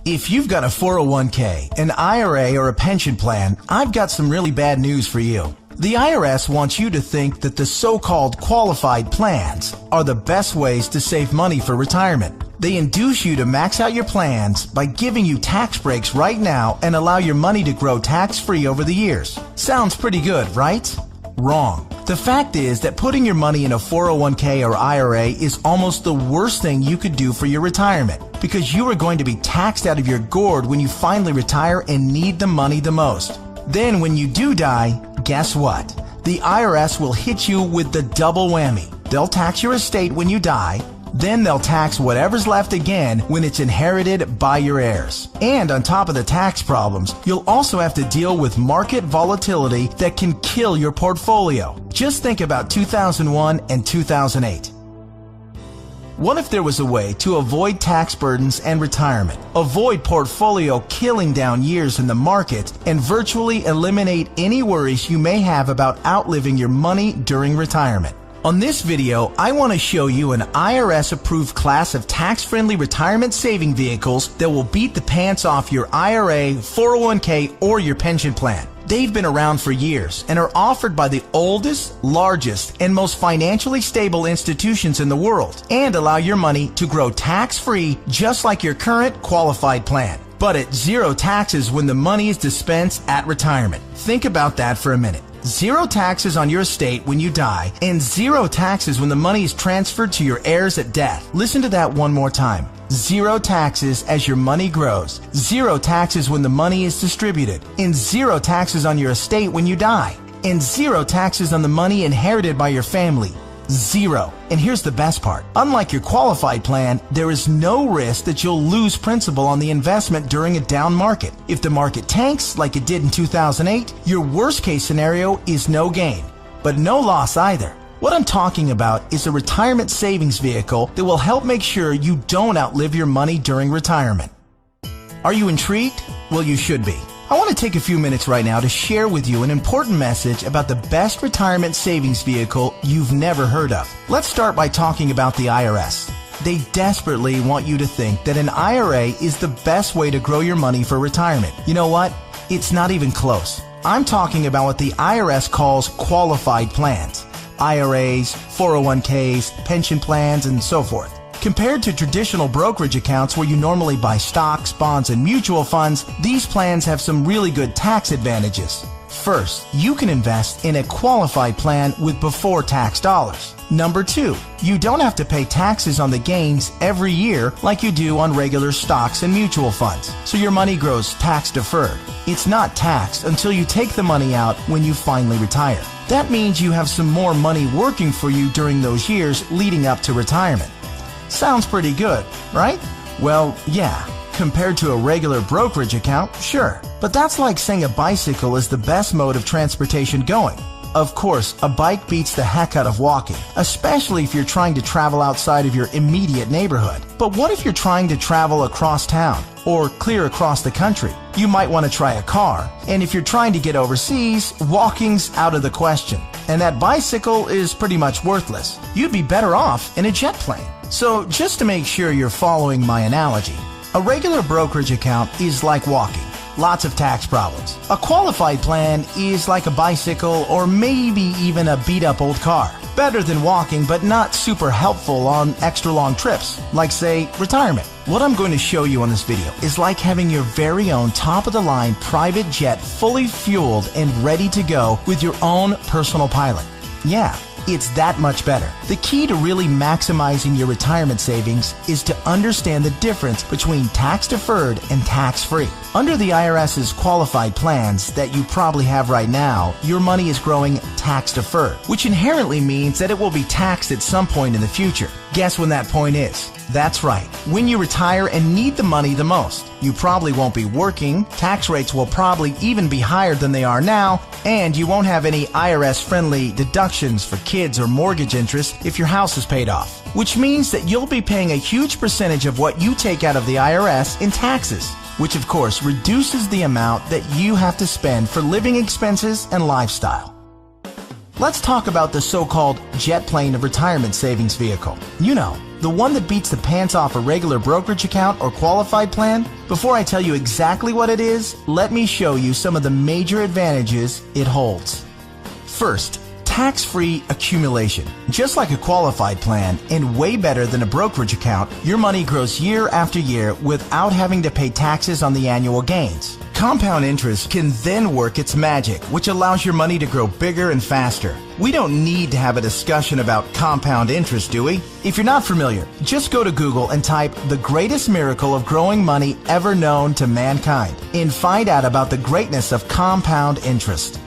If you've got a 401k, an IRA, or a pension plan, I've got some really bad news for you. The IRS wants you to think that the so-called qualified plans are the best ways to save money for retirement. They induce you to max out your plans by giving you tax breaks right now and allow your money to grow tax-free over the years. Sounds pretty good, right? Wrong. The fact is that putting your money in a 401k or IRA is almost the worst thing you could do for your retirement, because you are going to be taxed out of your gourd when you finally retire and need the money the most. Then when you do die, guess what? The IRS will hit you with the double whammy. They'll tax your estate when you die, then they'll tax whatever's left again when it's inherited by your heirs. And on top of the tax problems, you'll also have to deal with market volatility that can kill your portfolio. Just think about 2001 and 2008. What if there was a way to avoid tax burdens and retirement, avoid portfolio killing down years in the market, and virtually eliminate any worries you may have about outliving your money during retirement? On this video, I want to show you an IRS-approved class of tax-friendly retirement saving vehicles that will beat the pants off your IRA, 401k, or your pension plan. They've been around for years and are offered by the oldest, largest, and most financially stable institutions in the world, and allow your money to grow tax-free just like your current qualified plan, but at zero taxes when the money is dispensed at retirement. Think about that for a minute. Zero taxes on your estate when you die, and zero taxes when the money is transferred to your heirs at death. Listen to that one more time. Zero taxes as your money grows. Zero taxes when the money is distributed. And zero taxes on your estate when you die. And zero taxes on the money inherited by your family. Zero. And here's the best part. Unlike your qualified plan, there is no risk that you'll lose principal on the investment during a down market. If the market tanks like it did in 2008, your worst case scenario is no gain, but no loss either. What I'm talking about is a retirement savings vehicle that will help make sure you don't outlive your money during retirement. Are you intrigued? Well, you should be. I want to take a few minutes right now to share with you an important message about the best retirement savings vehicle you've never heard of. Let's start by talking about the IRS. They desperately want you to think that an IRA is the best way to grow your money for retirement. You know what? It's not even close. I'm talking about what the IRS calls qualified plans. IRAs, 401ks, pension plans, and so forth. Compared to traditional brokerage accounts where you normally buy stocks, bonds, and mutual funds, these plans have some really good tax advantages. First, you can invest in a qualified plan with before tax dollars. Number two, you don't have to pay taxes on the gains every year like you do on regular stocks and mutual funds, so your money grows tax deferred. It's not taxed until you take the money out when you finally retire. That means you have some more money working for you during those years leading up to retirement. Sounds pretty good, right? Well, yeah, compared to a regular brokerage account, sure. But that's like saying a bicycle is the best mode of transportation going. Of course, a bike beats the heck out of walking, especially if you're trying to travel outside of your immediate neighborhood. But what if you're trying to travel across town or clear across the country? You might want to try a car. And if you're trying to get overseas, walking's out of the question. And that bicycle is pretty much worthless. You'd be better off in a jet plane. So just to make sure you're following my analogy, a regular brokerage account is like walking. Lots of tax problems. A qualified plan is like a bicycle or maybe even a beat-up old car. Better than walking, but not super helpful on extra long trips, like say, retirement. What I'm going to show you on this video is like having your very own top-of-the-line private jet fully fueled and ready to go with your own personal pilot. Yeah, it's that much better. The key to really maximizing your retirement savings is to understand the difference between tax-deferred and tax-free. Under the IRS's qualified plans that you probably have right now, your money is growing tax-deferred, which inherently means that it will be taxed at some point in the future. Guess when that point is? That's right, when you retire and need the money the most. You probably won't be working, tax rates will probably even be higher than they are now, and you won't have any IRS-friendly deductions for kids or mortgage interest if your house is paid off. Which means that you'll be paying a huge percentage of what you take out of the IRS in taxes, which of course reduces the amount that you have to spend for living expenses and lifestyle. Let's talk about the so-called jet plane of retirement savings vehicle. You know, the one that beats the pants off a regular brokerage account or qualified plan? Before I tell you exactly what it is, let me show you some of the major advantages it holds. First, tax-free accumulation. Just like a qualified plan and way better than a brokerage account, your money grows year after year without having to pay taxes on the annual gains. Compound interest can then work its magic, which allows your money to grow bigger and faster. We don't need to have a discussion about compound interest, do we? If you're not familiar, just go to Google and type the greatest miracle of growing money ever known to mankind and find out about the greatness of compound interest.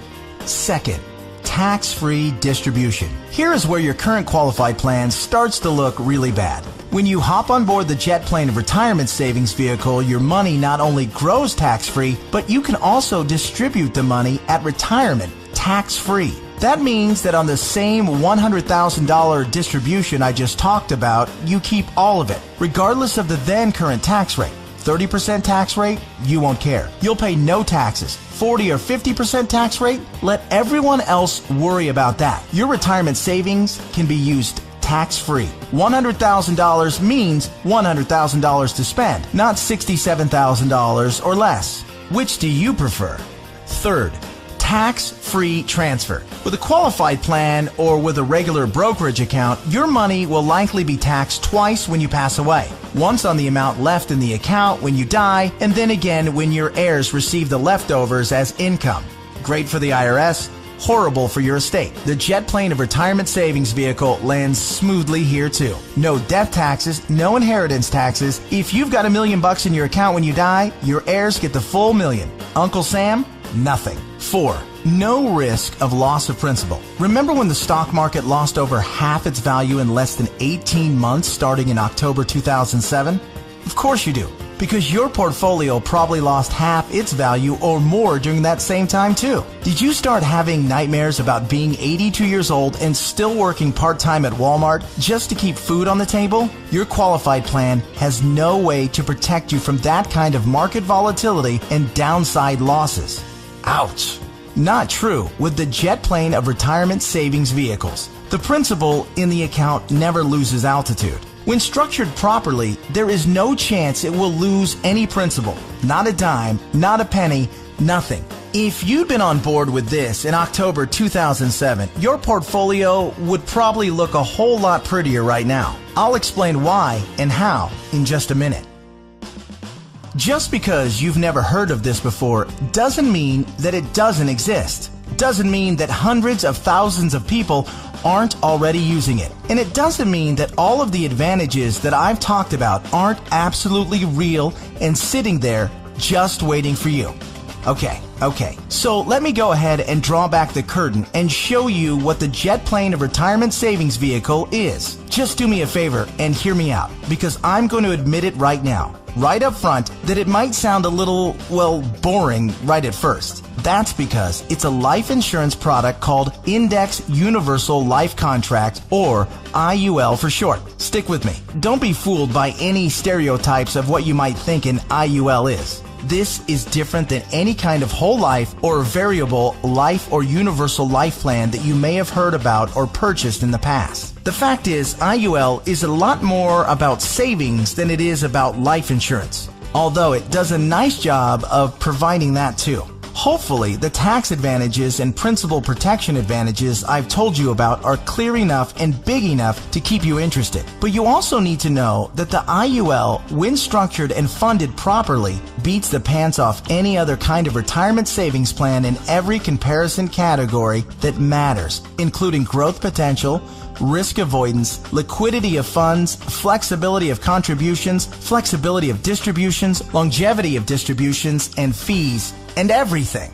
Second, tax-free distribution. Here is where your current qualified plan starts to look really bad. When you hop on board the jet plane of retirement savings vehicle, your money not only grows tax-free, but you can also distribute the money at retirement tax-free. That means that on the same $100,000 distribution I just talked about, you keep all of it, regardless of the then current tax rate. 30% tax rate, you won't care. You'll pay no taxes. 40 or 50% tax rate, let everyone else worry about that. Your retirement savings can be used tax-free. $100,000 means $100,000 to spend, not $67,000 or less. Which do you prefer? Third, tax-free transfer. With a qualified plan or with a regular brokerage account, your money will likely be taxed twice when you pass away. Once on the amount left in the account when you die, and then again when your heirs receive the leftovers as income. Great for the IRS, horrible for your estate. The jet plane of retirement savings vehicle lands smoothly here too. No death taxes, no inheritance taxes. If you've got $1 million in your account when you die, your heirs get the full $1 million. Uncle Sam? Nothing. 4. No risk of loss of principal. Remember when the stock market lost over half its value in less than 18 months starting in October 2007? Of course you do, because your portfolio probably lost half its value or more during that same time too. Did you start having nightmares about being 82 years old and still working part-time at Walmart just to keep food on the table? Your qualified plan has no way to protect you from that kind of market volatility and downside losses. Ouch! Not true with the jet plane of retirement savings vehicles. The principal in the account never loses altitude. When structured properly, there is no chance it will lose any principal. Not a dime, not a penny, nothing. If you'd been on board with this in October 2007, your portfolio would probably look a whole lot prettier right now. I'll explain why and how in just a minute. Just because you've never heard of this before doesn't mean that it doesn't exist. Doesn't mean that hundreds of thousands of people aren't already using it. And it doesn't mean that all of the advantages that I've talked about aren't absolutely real and sitting there just waiting for you. Okay, so let me go ahead and draw back the curtain and show you what the jet plane of retirement savings vehicle is. Just do me a favor and hear me out, because I'm going to admit it right now, right up front, that it might sound a little, well, boring right at first. That's because it's a life insurance product called Index Universal Life Contract, or IUL for short. Stick with me. Don't be fooled by any stereotypes of what you might think an IUL is. This is different than any kind of whole life or variable life or universal life plan that you may have heard about or purchased in the past. The fact is, IUL is a lot more about savings than it is about life insurance, although it does a nice job of providing that too. Hopefully, the tax advantages and principal protection advantages I've told you about are clear enough and big enough to keep you interested. But you also need to know that the IUL, when structured and funded properly, beats the pants off any other kind of retirement savings plan in every comparison category that matters, including growth potential, risk avoidance, liquidity of funds, flexibility of contributions, flexibility of distributions, longevity of distributions, and fees, and everything.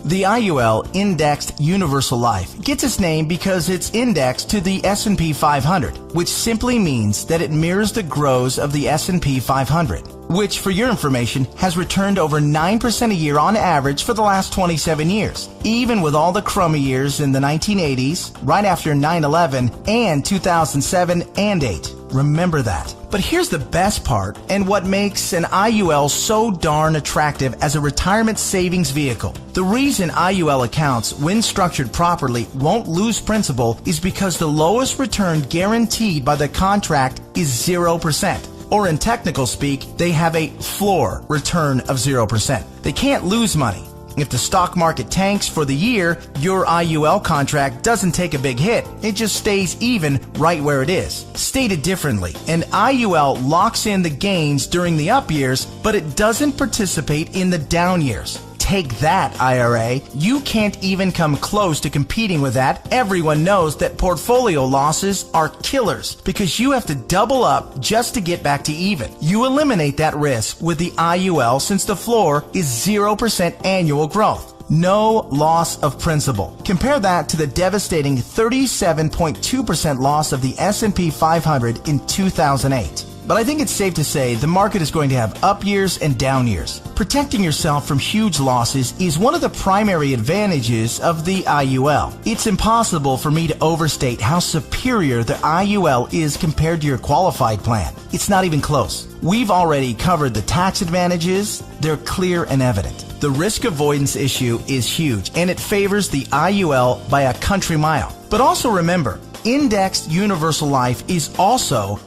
The IUL Indexed Universal Life gets its name because it's indexed to the S&P 500, which simply means that it mirrors the growth of the S&P 500, which, for your information, has returned over 9% a year on average for the last 27 years, even with all the crummy years in the 1980s, right after 9/11, and 2007 and 8. Remember that. But here's the best part and what makes an IUL so darn attractive as a retirement savings vehicle. The reason IUL accounts, when structured properly, won't lose principal is because the lowest return guaranteed by the contract is 0%. Or in technical speak, they have a floor return of 0%. They can't lose money. If the stock market tanks for the year, your IUL contract doesn't take a big hit. It just stays even right where it is. Stated differently, an IUL locks in the gains during the up years, but it doesn't participate in the down years. Take that, IRA. You can't even come close to competing with that. Everyone knows that portfolio losses are killers because you have to double up just to get back to even. You eliminate that risk with the IUL since the floor is 0% annual growth. No loss of principal. Compare that to the devastating 37.2% loss of the S&P 500 in 2008. But I think it's safe to say the market is going to have up years and down years. Protecting yourself from huge losses is one of the primary advantages of the IUL. It's impossible for me to overstate how superior the IUL is compared to your qualified plan. It's not even close. We've already covered the tax advantages. They're clear and evident. The risk avoidance issue is huge, and it favors the IUL by a country mile. But also remember, indexed universal life is also,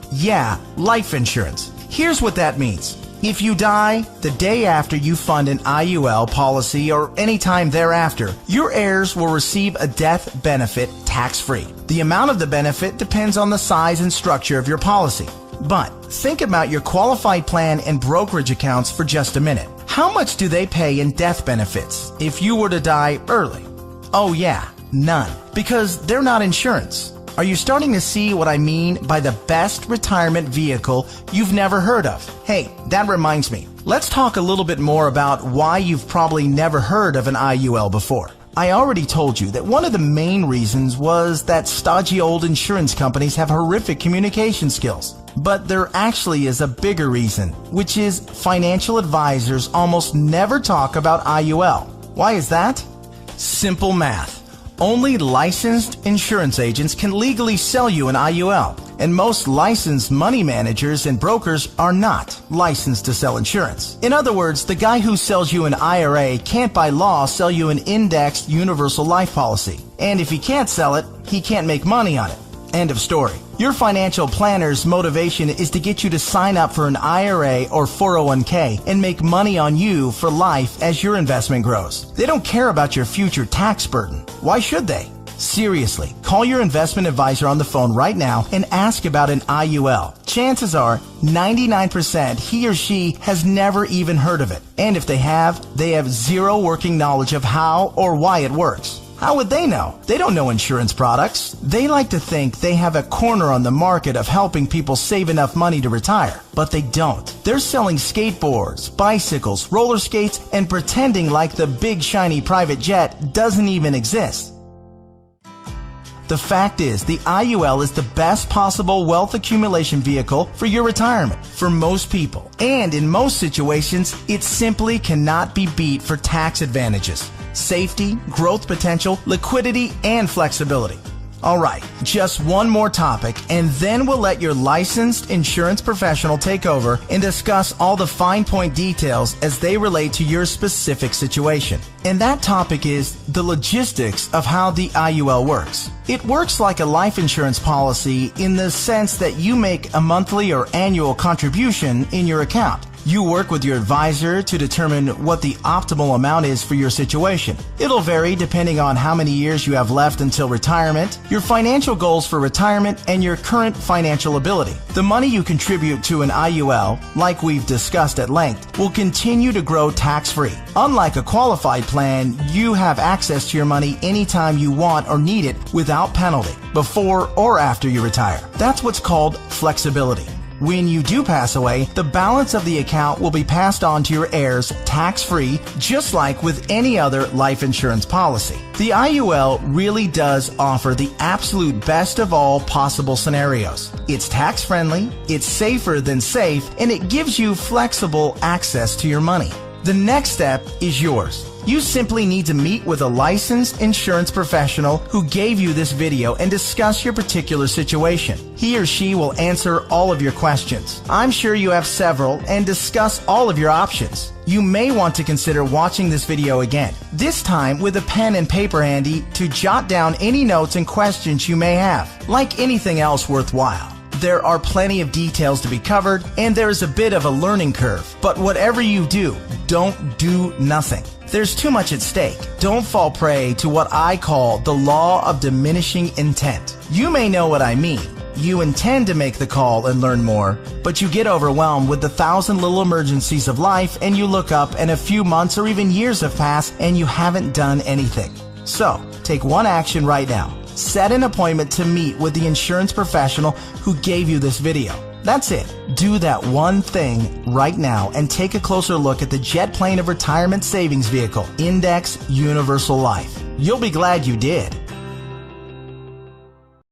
life insurance. Here's what that means. If you die the day after you fund an IUL policy or any time thereafter, your heirs will receive a death benefit tax-free. The amount of the benefit depends on the size and structure of your policy. But think about your qualified plan and brokerage accounts for just a minute. How much do they pay in death benefits if you were to die early? Oh yeah, none, because they're not insurance. Are you starting to see what I mean by the best retirement vehicle you've never heard of? Hey, that reminds me. Let's talk a little bit more about why you've probably never heard of an IUL before. I already told you that one of the main reasons was that stodgy old insurance companies have horrific communication skills. But there actually is a bigger reason, which is financial advisors almost never talk about IUL. Why is that? Simple math. Only licensed insurance agents can legally sell you an IUL, and most licensed money managers and brokers are not licensed to sell insurance. In other words, the guy who sells you an IRA can't by law sell you an indexed universal life policy. And if he can't sell it, he can't make money on it. End of story. Your financial planner's motivation is to get you to sign up for an IRA or 401k and make money on you for life as your investment grows. They don't care about your future tax burden. Why should they? Seriously, call your investment advisor on the phone right now and ask about an IUL. Chances are 99% he or she has never even heard of it. And if they have zero working knowledge of how or why it works. How would they know? They don't know insurance products. They like to think they have a corner on the market of helping people save enough money to retire, but they don't. They're selling skateboards, bicycles, roller skates, and pretending like the big shiny private jet doesn't even exist. The fact is, the IUL is the best possible wealth accumulation vehicle for your retirement for most people. And in most situations, it simply cannot be beat for tax advantages, safety, growth potential, liquidity, and flexibility. All right, just one more topic, and then we'll let your licensed insurance professional take over and discuss all the fine point details as they relate to your specific situation. And that topic is the logistics of how the IUL works. It works like a life insurance policy in the sense that you make a monthly or annual contribution in your account. You work with your advisor to determine what the optimal amount is for your situation. It'll vary depending on how many years you have left until retirement, your financial goals for retirement, and your current financial ability. The money you contribute to an IUL, like we've discussed at length, will continue to grow tax-free. Unlike a qualified plan, you have access to your money anytime you want or need it without penalty, before or after you retire. That's what's called flexibility. When you do pass away, the balance of the account will be passed on to your heirs tax-free, just like with any other life insurance policy. The IUL really does offer the absolute best of all possible scenarios. It's tax-friendly, it's safer than safe, and it gives you flexible access to your money. The next step is yours. You simply need to meet with a licensed insurance professional who gave you this video and discuss your particular situation. He or she will answer all of your questions. I'm sure you have several, and discuss all of your options. You may want to consider watching this video again, this time with a pen and paper handy to jot down any notes and questions you may have. Like anything else worthwhile, there are plenty of details to be covered, and there is a bit of a learning curve. But whatever you do, don't do nothing. There's too much at stake. Don't fall prey to what I call the law of diminishing intent. You may know what I mean. You intend to make the call and learn more, but you get overwhelmed with the 1,000 little emergencies of life, and you look up and a few months or even years have passed and you haven't done anything. So, take one action right now. Set an appointment to meet with the insurance professional who gave you this video. That's it. Do that one thing right now and take a closer look at the jet plane of retirement savings vehicle, Index Universal Life. You'll be glad you did.